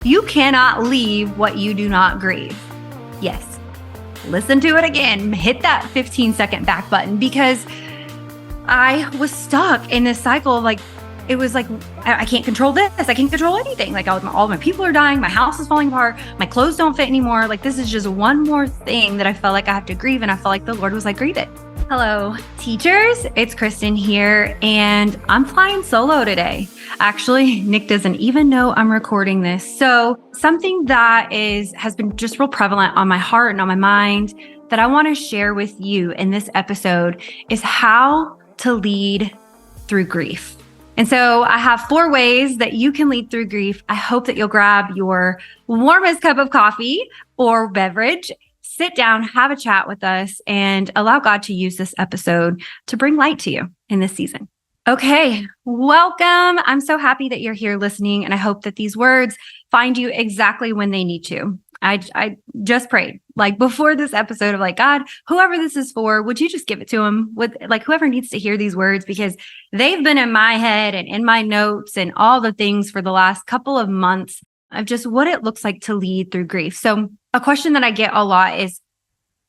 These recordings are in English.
You cannot leave what you do not grieve. Yes. Listen to it again. Hit that 15-second back button, because I was stuck in this cycle of it was like, I can't control this. I can't control anything. All my people are dying. My house is falling apart. My clothes don't fit anymore. This is just one more thing that I felt like I have to grieve. And I felt like the Lord was like, grieve it. Hello, teachers. It's Kristen here, and I'm flying solo today. Actually, Nick doesn't even know I'm recording this. So something that has been just real prevalent on my heart and on my mind that I want to share with you in this episode is how to lead through grief. And so I have 4 ways that you can lead through grief. I hope that you'll grab your warmest cup of coffee or beverage, sit down, have a chat with us, and allow God to use this episode to bring light to you in this season. Okay, welcome. I'm so happy that you're here listening, and I hope that these words find you exactly when they need to. I just prayed, before this episode of God, whoever this is for, would you just give it to them? Whoever needs to hear these words, because they've been in my head and in my notes and all the things for the last couple of months of just what it looks like to lead through grief. So a question that I get a lot is,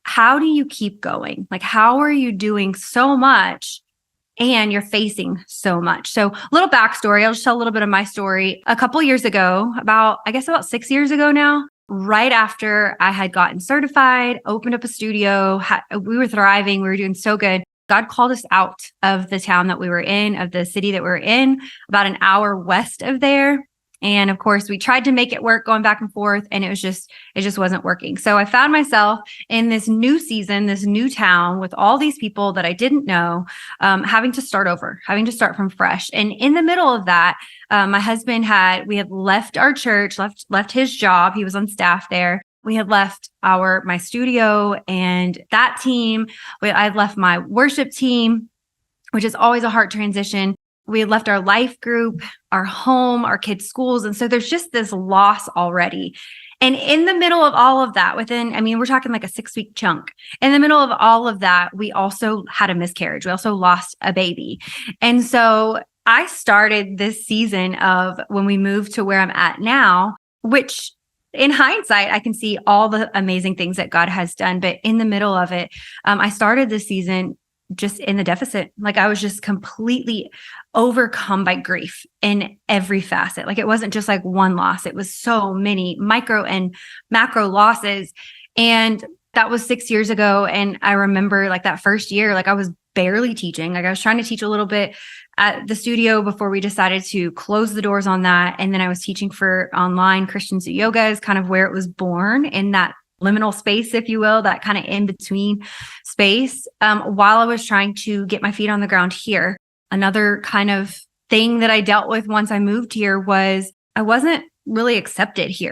how do you keep going? How are you doing so much and you're facing so much? So little backstory, I'll just tell a little bit of my story. A couple years ago, about 6 years ago now, right after I had gotten certified, opened up a studio, we were thriving, we were doing so good. God called us out of the town that we were in, of the city that we were in, about an hour west of there. And of course, we tried to make it work going back and forth, and it just wasn't working. So I found myself in this new season, this new town with all these people that I didn't know, having to start over, having to start from fresh. And in the middle of that, my husband we had left our church, left his job. He was on staff there. We had left my studio and that team. I had left my worship team, which is always a hard transition. We had left our life group, our home, our kids' schools. And so there's just this loss already. And in the middle of all of that, we're talking a 6-week chunk. In the middle of all of that, we also had a miscarriage. We also lost a baby. And so I started this season of when we moved to where I'm at now, which in hindsight, I can see all the amazing things that God has done. But in the middle of it, I started this season just in the deficit. I was just completely overcome by grief in every facet. It wasn't just one loss. It was so many micro and macro losses. And that was 6 years ago. And I remember that first year, I was barely teaching. I was trying to teach a little bit at the studio before we decided to close the doors on that. And then I was teaching for online Christian yoga is kind of where it was born, in that liminal space, if you will, that kind of in between space, while I was trying to get my feet on the ground here. Another kind of thing that I dealt with once I moved here was I wasn't really accepted here.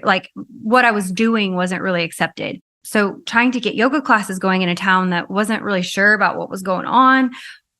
What I was doing wasn't really accepted. So trying to get yoga classes going in a town that wasn't really sure about what was going on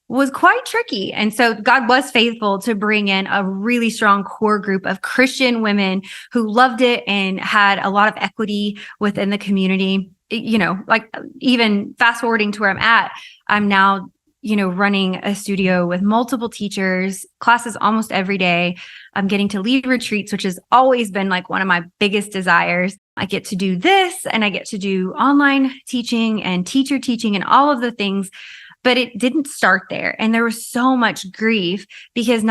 was quite tricky. And so God was faithful to bring in a really strong core group of Christian women who loved it and had a lot of equity within the community. Even fast forwarding to where I'm at, I'm now, running a studio with multiple teachers, classes almost every day. I'm getting to lead retreats, which has always been one of my biggest desires. I get to do this, and I get to do online teaching and teacher teaching and all of the things. But it didn't start there. And there was so much grief because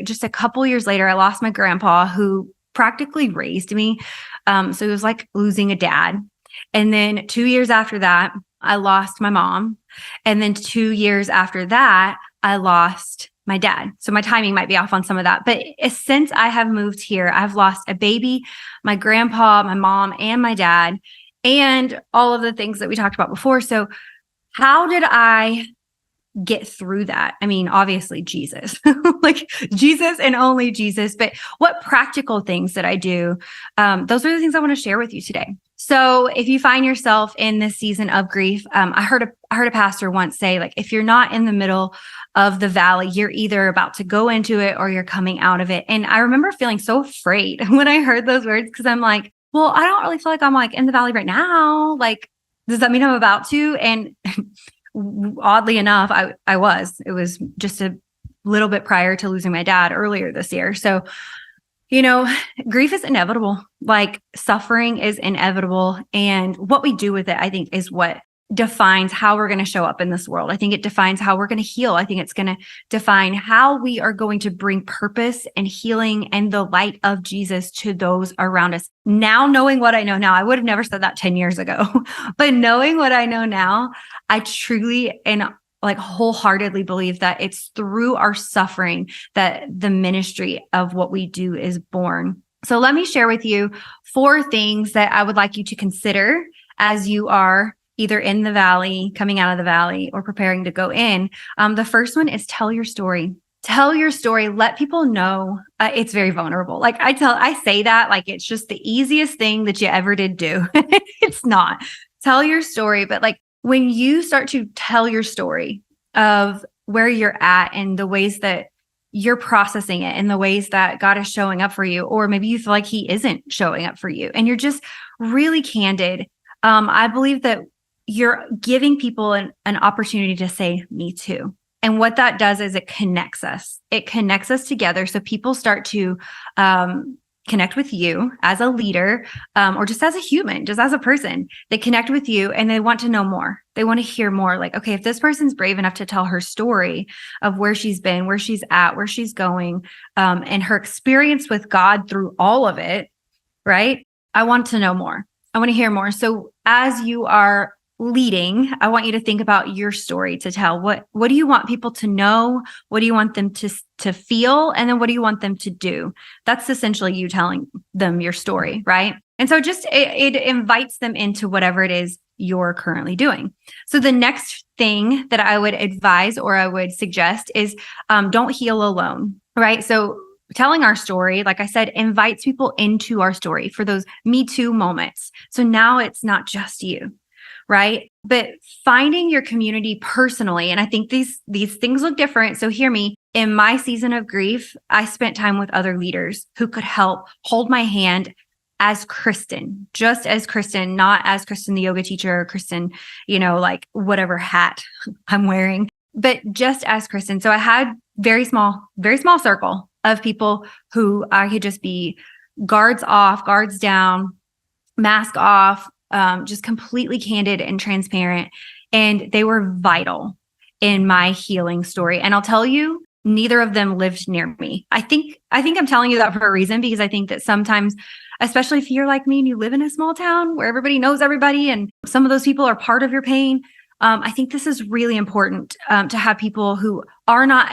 just a couple years later, I lost my grandpa, who practically raised me. So it was like losing a dad. And then 2 years after that, I lost my mom. And then 2 years after that, I lost my dad. So my timing might be off on some of that. But since I have moved here, I've lost a baby, my grandpa, my mom, and my dad, and all of the things that we talked about before. So how did I get through that? Obviously Jesus, Jesus and only Jesus, but what practical things did I do? Those are the things I want to share with you today. So if you find yourself in this season of grief, I heard a pastor once say, if you're not in the middle of the valley, you're either about to go into it or you're coming out of it. And I remember feeling so afraid when I heard those words, because I'm I don't really feel like I'm in the valley right now. Does that mean I'm about to? And oddly enough, I was. It was just a little bit prior to losing my dad earlier this year. So You know, grief is inevitable. Like suffering is inevitable. And what we do with it, I think, is what defines how we're going to show up in this world. I think it defines how we're going to heal. I think it's going to define how we are going to bring purpose and healing and the light of Jesus to those around us. Now, knowing what I know now, I would have never said that 10 years ago, but knowing what I know now, I truly and like wholeheartedly believe that it's through our suffering that the ministry of what we do is born. So let me share with you 4 things that I would like you to consider as you are either in the valley, coming out of the valley, or preparing to go in. The first one is tell your story. Tell your story. Let people know. It's very vulnerable. Like I say that like it's just the easiest thing that you ever did do. It's not. Tell your story, but like when you start to tell your story of where you're at and the ways that you're processing it and the ways that God is showing up for you, or maybe you feel like he isn't showing up for you and you're just really candid. I believe that you're giving people an opportunity to say, me too. And what that does is it connects us. It connects us together. So people start to connect with you as a leader, or just as a human, just as a person. They connect with you and they want to know more. They want to hear more. Like, okay, if this person's brave enough to tell her story of where she's been, where she's at, where she's going, and her experience with God through all of it, right? I want to know more. I want to hear more. So as you are leading, I want you to think about your story to tell. What do you want people to know? What do you want them to feel? And then what do you want them to do? That's essentially you telling them your story, right? And so just it invites them into whatever it is you're currently doing. So the next thing that I would advise or I would suggest is don't heal alone, right? So telling our story, like I said, invites people into our story for those Me Too moments. So now it's not just you. Right. But finding your community personally, and I think these things look different. So hear me. In my season of grief, I spent time with other leaders who could help hold my hand as Kristen, just as Kristen, not as Kristen, the yoga teacher, or Kristen, like whatever hat I'm wearing, but just as Kristen. So I had very small circle of people who I could just be guards off, guards down, mask off, just completely candid and transparent. And they were vital in my healing story. And I'll tell you, neither of them lived near me. I think I'm telling you that for a reason, because I think that sometimes, especially if you're like me and you live in a small town where everybody knows everybody and some of those people are part of your pain, I think this is really important to have people who are not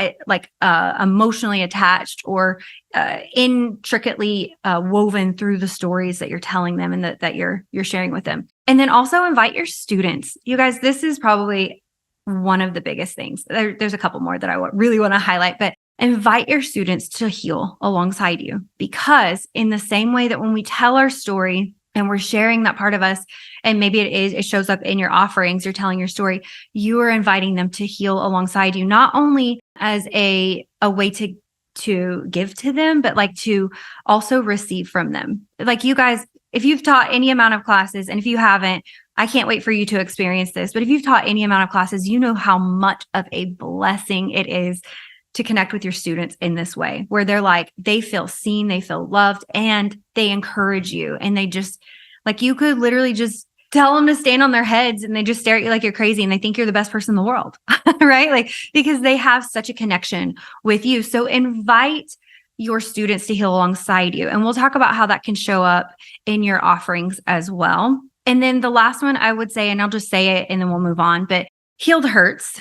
emotionally attached or intricately woven through the stories that you're telling them and that you're sharing with them. And then also invite your students. You guys, this is probably one of the biggest things. There's a couple more that I really want to highlight, but invite your students to heal alongside you, because in the same way that when we tell our story and we're sharing that part of us, and maybe it shows up in your offerings, you're telling your story, you are inviting them to heal alongside you, not only as a way to give to them, but like to also receive from them. Like you guys, if you've taught any amount of classes, and if you haven't, I can't wait for you to experience this, but if you've taught any amount of classes, you know how much of a blessing it is to connect with your students in this way, where they feel seen, they feel loved, and they encourage you. And they just, like, you could literally just tell them to stand on their heads and they just stare at you like you're crazy and they think you're the best person in the world, right? Like, because they have such a connection with you. So invite your students to heal alongside you. And we'll talk about how that can show up in your offerings as well. And then the last one I would say, and I'll just say it and then we'll move on, but heal the hurts,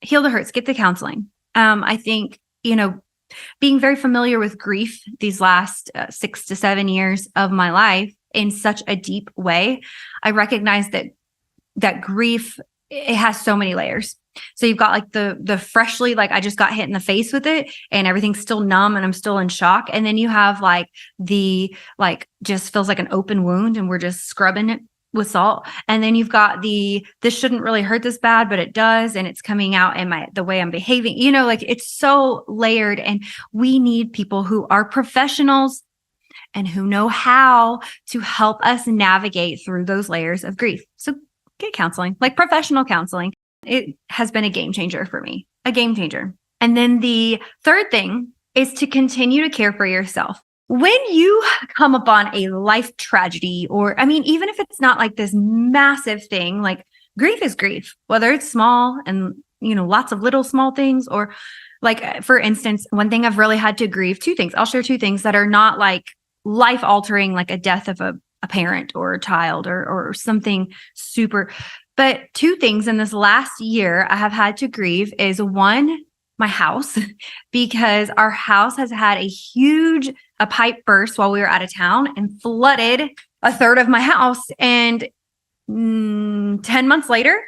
get the counseling. I think, being very familiar with grief these last 6 to 7 years of my life in such a deep way, I recognize that grief, it has so many layers. So you've got like the freshly, like I just got hit in the face with it and everything's still numb and I'm still in shock. And then you have like just feels like an open wound and we're just scrubbing it with salt. And then you've got this shouldn't really hurt this bad, but it does. And it's coming out in the way I'm behaving, like it's so layered, and we need people who are professionals and who know how to help us navigate through those layers of grief. So get counseling, like professional counseling. It has been a game changer for me, a game changer. And then the third thing is to continue to care for yourself. When you come upon a life tragedy, or I mean, even if it's not like this massive thing, like grief is grief, whether it's small and, lots of little small things, or like, for instance, one thing I've really had to grieve, two things. I'll share two things that are not like life altering, like a death of a parent or a child or something super. But two things in this last year I have had to grieve is one, my house, because our house has had a pipe burst while we were out of town and flooded a third of my house. And 10 months later,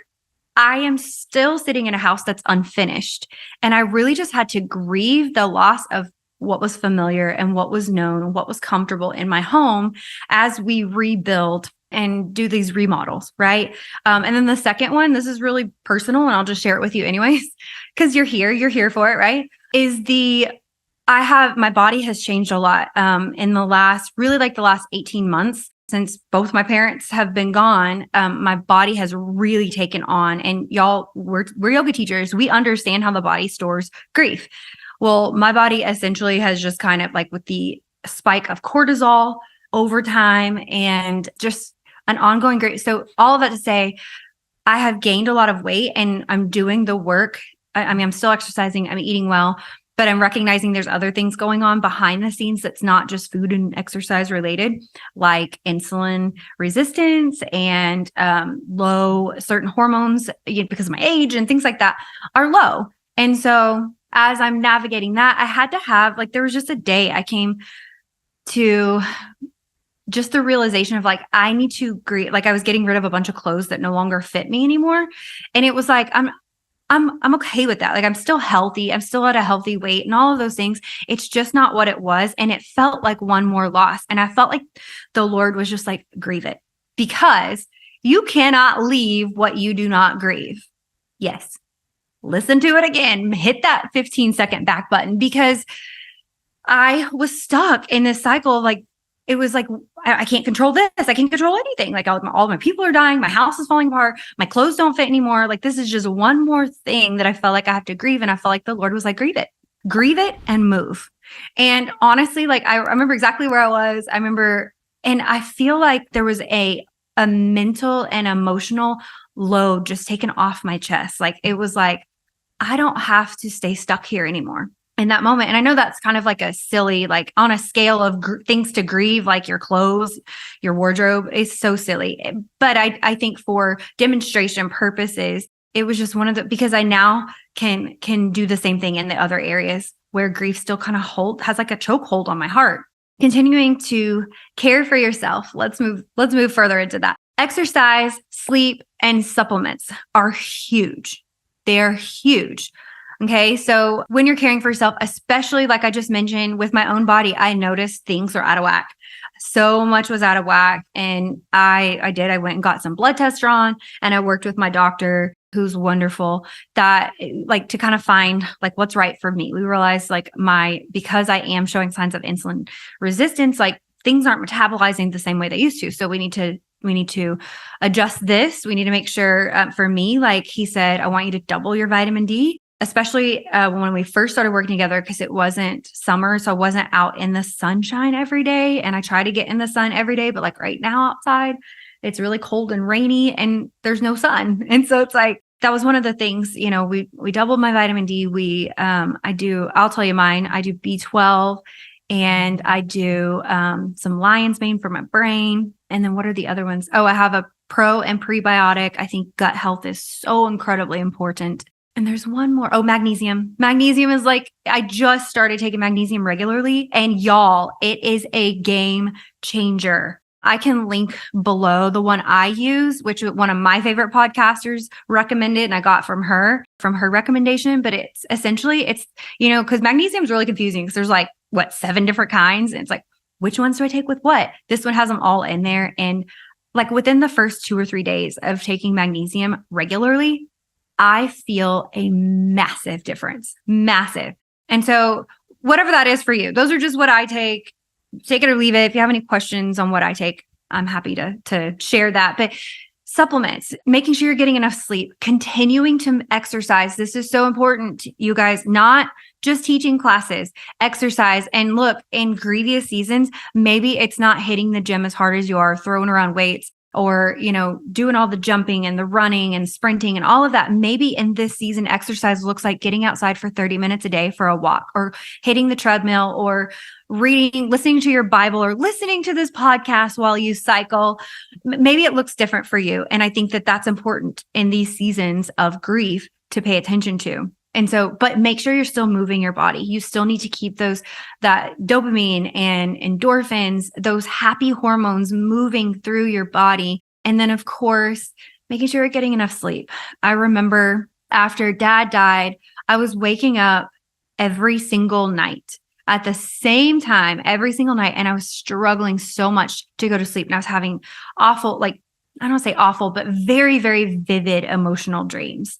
I am still sitting in a house that's unfinished. And I really just had to grieve the loss of what was familiar and what was known, what was comfortable in my home as we rebuild and do these remodels, right? And then the second one, this is really personal, and I'll just share it with you anyways, because you're here for it, right? My body has changed a lot in the last 18 months. Since both my parents have been gone, my body has really taken on. And y'all, we're yoga teachers. We understand how the body stores grief. Well, my body essentially has just kind of like with the spike of cortisol over time and just an ongoing grief. So all of that to say, I have gained a lot of weight and I'm doing the work. I mean, I'm still exercising, I'm eating well, but I'm recognizing there's other things going on behind the scenes that's not just food and exercise related, like insulin resistance and low certain hormones because of my age and things like that are low. And so as I'm navigating that, I had to have there was just a day I came to just the realization of I need to grieve. I was getting rid of a bunch of clothes that no longer fit me anymore. And it was I'm okay with that. I'm still healthy. I'm still at a healthy weight and all of those things. It's just not what it was. And it felt like one more loss. And I felt like the Lord was just grieve it, because you cannot leave what you do not grieve. Yes. Listen to it again, hit that 15-second back button, because I was stuck in this cycle of it was I can't control this. I can't control anything. All my people are dying. My house is falling apart. My clothes don't fit anymore. This is just one more thing that I felt like I have to grieve. And I felt like the Lord was grieve it and move. And honestly, I remember exactly where I was. And I feel like there was a mental and emotional load just taken off my chest. It was I don't have to stay stuck here anymore in that moment. And I know that's kind of a silly, on a scale of things to grieve, your clothes, your wardrobe is so silly. But I think for demonstration purposes, it was just because I now can do the same thing in the other areas where grief still kind of has a chokehold on my heart. Continuing to care for yourself. Let's move further into that. Exercise, sleep, and supplements are huge. They're huge. Okay. So when you're caring for yourself, especially like I just mentioned with my own body, I noticed things are out of whack. So much was out of whack. And I went and got some blood tests drawn, and I worked with my doctor, who's wonderful, that to kind of find what's right for me. We realized because I am showing signs of insulin resistance, things aren't metabolizing the same way they used to. So we need to adjust this. We need to make sure for me, he said, I want you to double your vitamin D, especially when we first started working together, because it wasn't summer. So I wasn't out in the sunshine every day. And I try to get in the sun every day, but right now outside, it's really cold and rainy and there's no sun. And so it's that was one of the things, we doubled my vitamin D. I'll tell you mine. I do B12 and I do some lion's mane for my brain. And then what are the other ones? Oh, I have a pro and prebiotic. I think gut health is so incredibly important. And there's one more. Oh, magnesium. Magnesium is I just started taking magnesium regularly. And y'all, it is a game changer. I can link below the one I use, which one of my favorite podcasters recommended, and I got from her recommendation. But it's essentially, because magnesium is really confusing because there's 7 different kinds. And it's which ones do I take with what? This one has them all in there. And within the first 2 or 3 days of taking magnesium regularly, I feel a massive difference, massive. And so whatever that is for you, those are just what I take. Take it or leave it. If you have any questions on what I take, I'm happy to share that. But supplements, making sure you're getting enough sleep, continuing to exercise. This is so important, you guys, not just teaching classes, exercise. And look, in previous seasons, maybe it's not hitting the gym as hard as you are, throwing around weights, or, doing all the jumping and the running and sprinting and all of that. Maybe in this season, exercise looks like getting outside for 30 minutes a day for a walk, or hitting the treadmill, or reading, listening to your Bible, or listening to this podcast while you cycle. Maybe it looks different for you. And I think that that's important in these seasons of grief to pay attention to. And so, but make sure you're still moving your body. You still need to keep that dopamine and endorphins, those happy hormones moving through your body. And then, of course, making sure you're getting enough sleep. I remember after Dad died, I was waking up every single night at the same time, every single night. And I was struggling so much to go to sleep. And I was having awful, I don't say awful, but very, very vivid emotional dreams.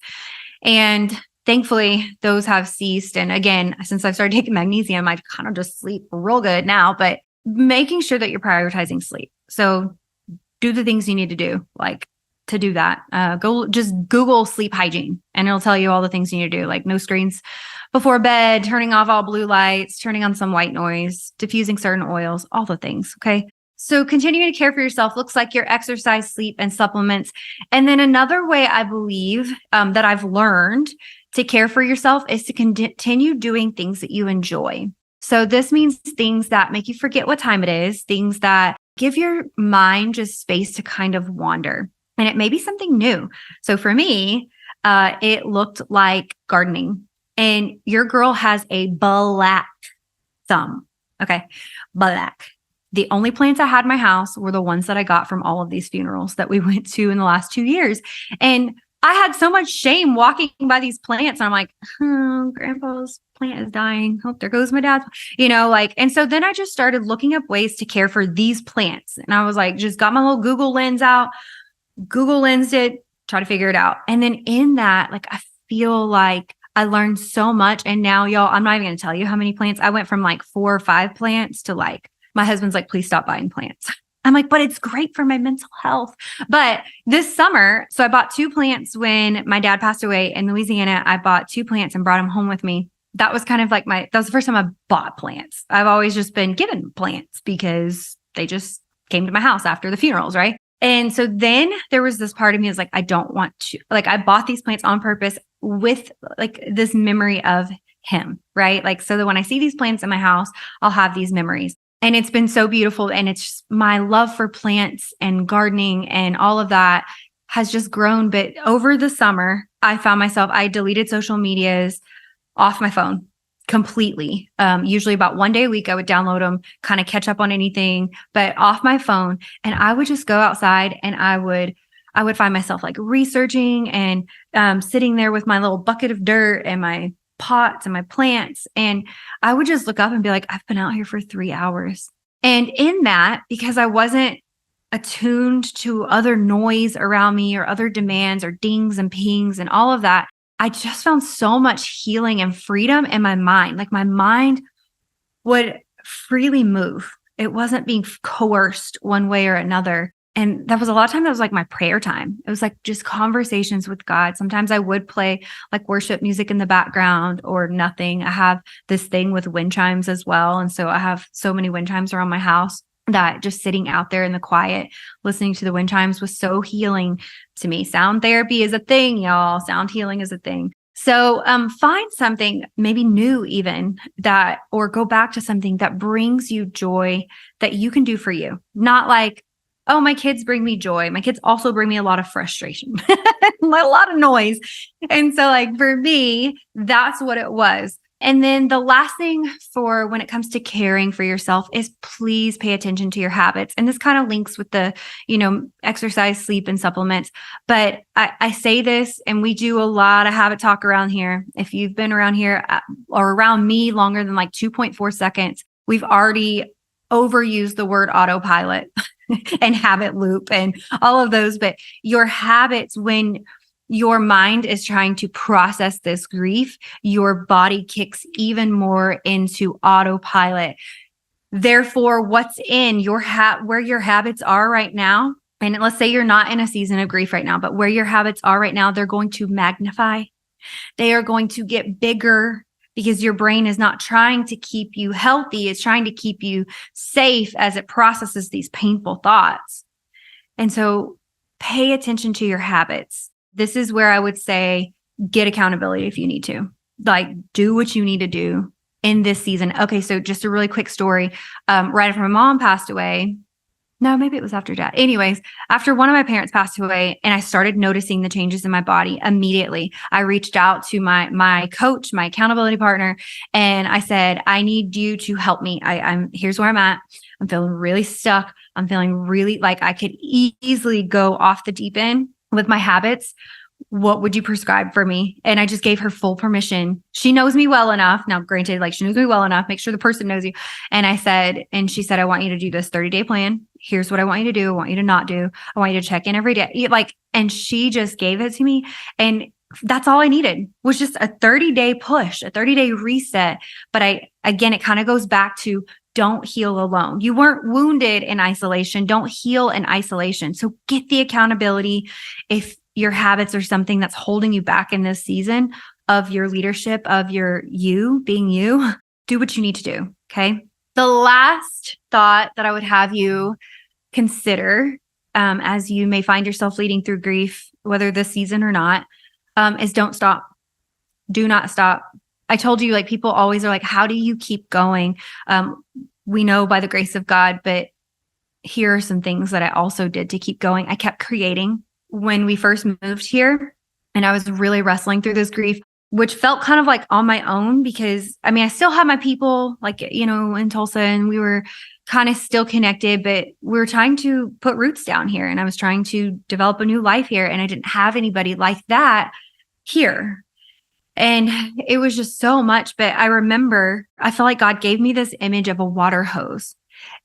And thankfully, those have ceased. And again, since I've started taking magnesium, I kind of just sleep real good now, but making sure that you're prioritizing sleep. So do the things you need to do, like to do that. Go just Google sleep hygiene and it'll tell you all the things you need to do, like no screens before bed, turning off all blue lights, turning on some white noise, diffusing certain oils, all the things. Okay. So continuing to care for yourself looks like your exercise, sleep, and supplements. And then another way I believe that I've learned to care for yourself is to continue doing things that you enjoy. So this means things that make you forget what time it is, things that give your mind just space to kind of wander. And it may be something new. So for me, it looked like gardening. And your girl has a black thumb. Okay. Black. The only plants I had in my house were the ones that I got from all of these funerals that we went to in the last 2 years. And I had so much shame walking by these plants. And I'm like, grandpa's plant is dying. Oh, there goes my dad's, and so then I just started looking up ways to care for these plants. And I was like, just got my little Google lens out, Google lensed it, try to figure it out. And then in that, I feel like I learned so much. And now, y'all, I'm not even going to tell you how many plants. I went from 4 or 5 plants to my husband's like, please stop buying plants. I'm like, but it's great for my mental health. But this summer, so I bought 2 plants when my dad passed away in Louisiana. I bought 2 plants and brought them home with me. That was kind of that was the first time I bought plants. I've always just been given plants because they just came to my house after the funerals, right? And so then there was this part of me was like, I don't want to, I bought these plants on purpose with this memory of him, right? So that when I see these plants in my house, I'll have these memories. And it's been so beautiful. And it's just my love for plants and gardening and all of that has just grown. But over the summer, I found myself, I deleted social medias off my phone completely. Usually about 1 day a week, I would download them, kind of catch up on anything, but off my phone. And I would just go outside and I would find myself researching and sitting there with my little bucket of dirt and my pots and my plants. And I would just look up and be like, I've been out here for 3 hours. And in that, because I wasn't attuned to other noise around me or other demands or dings and pings and all of that, I just found so much healing and freedom in my mind. My mind would freely move. It wasn't being coerced one way or another. And that was a lot of time. That was my prayer time. It was just conversations with God. Sometimes I would play worship music in the background or nothing. I have this thing with wind chimes as well. And so I have so many wind chimes around my house that just sitting out there in the quiet, listening to the wind chimes was so healing to me. Sound therapy is a thing, y'all. Sound healing is a thing. So find something maybe new even or go back to something that brings you joy that you can do for you. Not oh, my kids bring me joy. My kids also bring me a lot of frustration, a lot of noise. And so for me, that's what it was. And then the last thing for when it comes to caring for yourself is please pay attention to your habits. And this kind of links with the, exercise, sleep, and supplements. But I say this, and we do a lot of habit talk around here. If you've been around here or around me longer than 2.4 seconds, we've already overused the word autopilot and habit loop and all of those. But your habits, when your mind is trying to process this grief, your body kicks even more into autopilot. Therefore, what's in your where your habits are right now, and let's say you're not in a season of grief right now, but where your habits are right now, they're going to magnify. They are going to get bigger. because your brain is not trying to keep you healthy. It's trying to keep you safe as it processes these painful thoughts. And so pay attention to your habits. This is where I would say get accountability if you need to. Like, do what you need to do in this season. Okay, so just a really quick story. Right after my mom passed away, no, maybe it was after dad. Anyways, after one of my parents passed away and I started noticing the changes in my body immediately, I reached out to my coach, my accountability partner, and I said, I need you to help me. Here's where I'm at. I'm feeling really stuck. I'm feeling really like I could easily go off the deep end with my habits. What would you prescribe for me? And I just gave her full permission. She knows me well enough. Now, granted, like she knows me well enough. Make sure the person knows you. And she said, I want you to do this 30-day plan. Here's what I want you to do. I want you to not do. I want you to check in every day. And she just gave it to me. And that's all I needed was just a 30-day push, a 30-day reset. But it kind of goes back to don't heal alone. You weren't wounded in isolation. Don't heal in isolation. So get the accountability. If your habits are something that's holding you back in this season of your leadership, of your being you, do what you need to do. Okay. The last thought that I would have you consider, as you may find yourself leading through grief, whether this season or not, is don't stop. Do not stop. I told you, like, people always are like, how do you keep going? We know by the grace of God, but here are some things that I also did to keep going. I kept creating. When we first moved here and I was really wrestling through this grief, which felt kind of like on my own because I still had my people in Tulsa and we were kind of still connected, but we were trying to put roots down here and I was trying to develop a new life here. And I didn't have anybody like that here. And it was just so much. But I remember, I felt like God gave me this image of a water hose.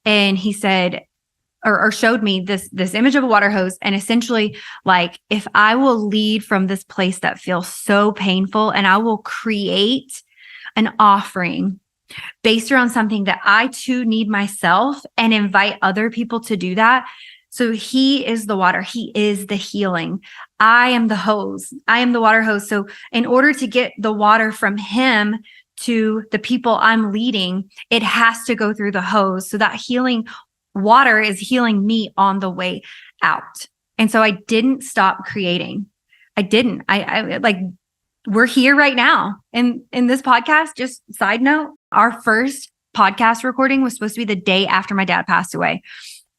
And he said, or showed me this image of a water hose. And essentially, like, if I will lead from this place that feels so painful and I will create an offering based around something that I too need myself and invite other people to do that. So he is the water. He is the healing. I am the hose. I am the water hose. So in order to get the water from him to the people I'm leading, it has to go through the hose. So that healing water is healing me on the way out. And so I didn't stop creating. I didn't. I like, we're here right now. And in this podcast, just side note, our first podcast recording was supposed to be the day after my dad passed away.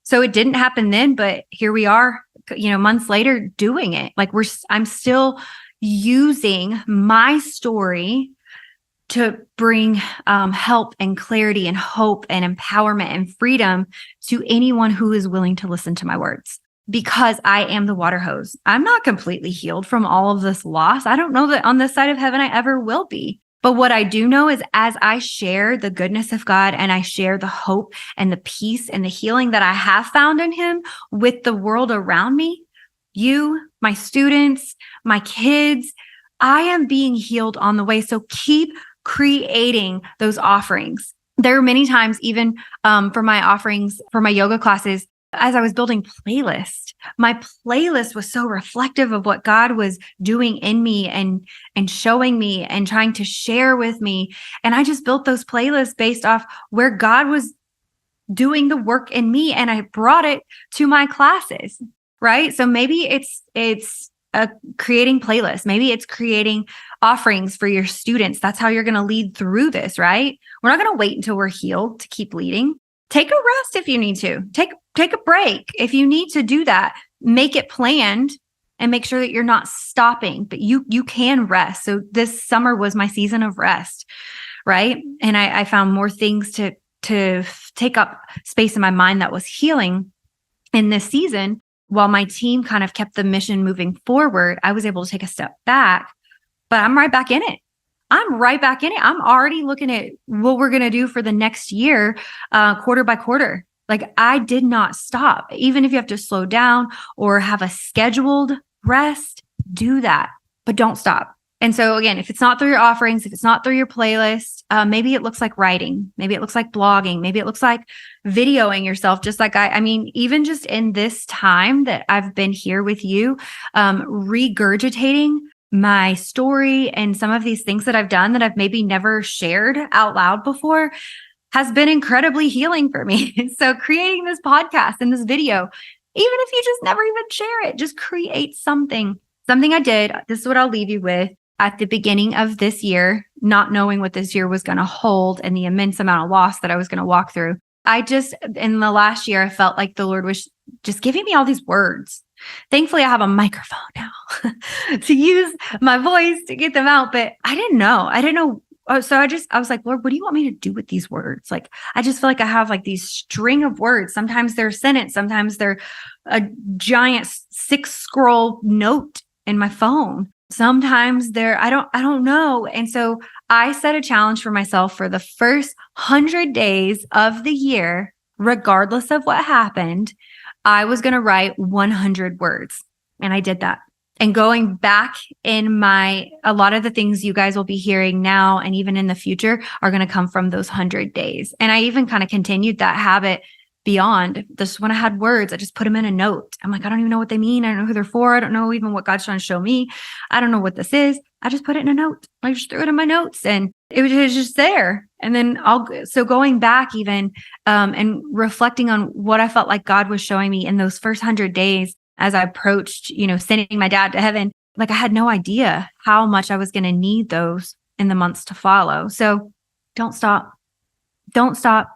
So it didn't happen then, but here we are, months later doing it. Like I'm still using my story to bring help and clarity and hope and empowerment and freedom to anyone who is willing to listen to my words, because I am the water hose. I'm not completely healed from all of this loss. I don't know that on this side of heaven I ever will be. But what I do know is as I share the goodness of God and I share the hope and the peace and the healing that I have found in him with the world around me, you, my students, my kids, I am being healed on the way. So keep creating those offerings. There are many times, even for my offerings, for my yoga classes, as I was building playlists, my playlist was so reflective of what God was doing in me and showing me and trying to share with me. And I just built those playlists based off where God was doing the work in me. And I brought it to my classes, right? So maybe it's creating playlists. Maybe it's creating offerings for your students. That's how you're going to lead through this, right? We're not going to wait until we're healed to keep leading. Take a rest if you need to. Take a break if you need to do that. Make it planned and make sure that you're not stopping, but you can rest. So this summer was my season of rest, right? And I found more things to take up space in my mind that was healing in this season. While my team kind of kept the mission moving forward, I was able to take a step back, but I'm right back in it. I'm already looking at what we're going to do for the next year, quarter by quarter. Like, I did not stop. Even if you have to slow down or have a scheduled rest, do that, but don't stop. And so again, if it's not through your offerings, if it's not through your playlist, maybe it looks like writing, maybe it looks like blogging, maybe it looks like videoing yourself, just like even just in this time that I've been here with you, regurgitating my story and some of these things that I've done that I've maybe never shared out loud before has been incredibly healing for me. So creating this podcast and this video, even if you just never even share it, just create something. Something I did, this is what I'll leave you with. At the beginning of this year, not knowing what this year was going to hold and the immense amount of loss that I was going to walk through, in the last year, I felt like the Lord was just giving me all these words. Thankfully, I have a microphone now to use my voice to get them out, but I didn't know. Oh, so I was like, Lord, what do you want me to do with these words? Like, I just feel like I have like these string of words. Sometimes they're a sentence. Sometimes they're a giant 6-scroll note in my phone. Sometimes I don't know. And so I set a challenge for myself for the first 100 days of the year, regardless of what happened, I was going to write 100 words. And I did that. And going back a lot of the things you guys will be hearing now and even in the future are going to come from those 100 days. And I even kind of continued that habit beyond this. When I had words, I just put them in a note. I'm like, I don't even know what they mean. I don't know who they're for. I don't know even what God's trying to show me. I don't know what this is. I just put it in a note. I just threw it in my notes and it was just there. And then so going back even and reflecting on what I felt like God was showing me in those first 100 days as I approached, sending my dad to heaven, like I had no idea how much I was going to need those in the months to follow. So don't stop. Don't stop.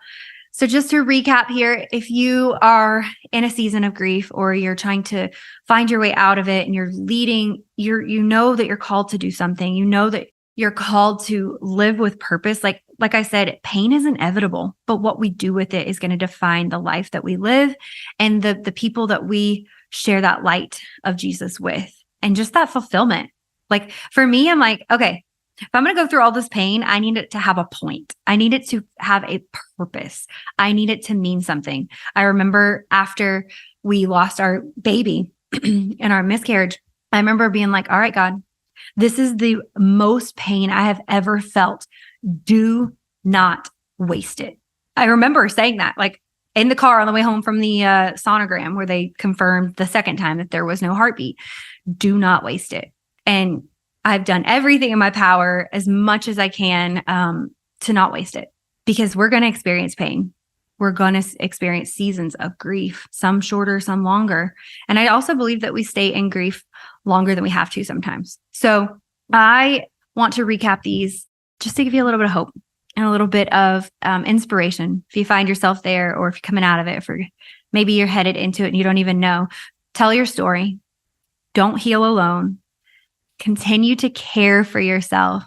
So just to recap here, if you are in a season of grief or you're trying to find your way out of it and you know that you're called to do something, you know that you're called to live with purpose. Like I said, pain is inevitable, but what we do with it is going to define the life that we live and the people that we share that light of Jesus with and just that fulfillment. Like for me, I'm like, okay, if I'm going to go through all this pain, I need it to have a point. I need it to have a purpose. I need it to mean something. I remember after we lost our baby in our miscarriage, I remember being like, all right, God, this is the most pain I have ever felt. Do not waste it. I remember saying that like in the car on the way home from the sonogram where they confirmed the second time that there was no heartbeat. Do not waste it. And I've done everything in my power as much as I can to not waste it because we're going to experience pain. We're going to experience seasons of grief, some shorter, some longer. And I also believe that we stay in grief longer than we have to sometimes. So I want to recap these just to give you a little bit of hope and a little bit of inspiration. If you find yourself there or if you're coming out of it, maybe you're headed into it and you don't even know, tell your story. Don't heal alone. Continue to care for yourself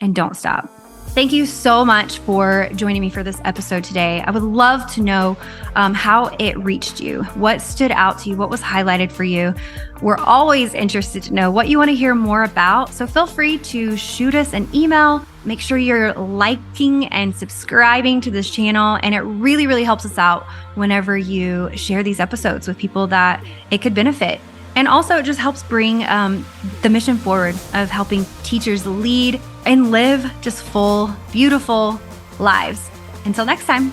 and don't stop. Thank you so much for joining me for this episode today. I would love to know how it reached you, what stood out to you, what was highlighted for you. We're always interested to know what you want to hear more about. So feel free to shoot us an email. Make sure you're liking and subscribing to this channel. And it really, really helps us out whenever you share these episodes with people that it could benefit. And also it just helps bring the mission forward of helping teachers lead and live just full, beautiful lives. Until next time.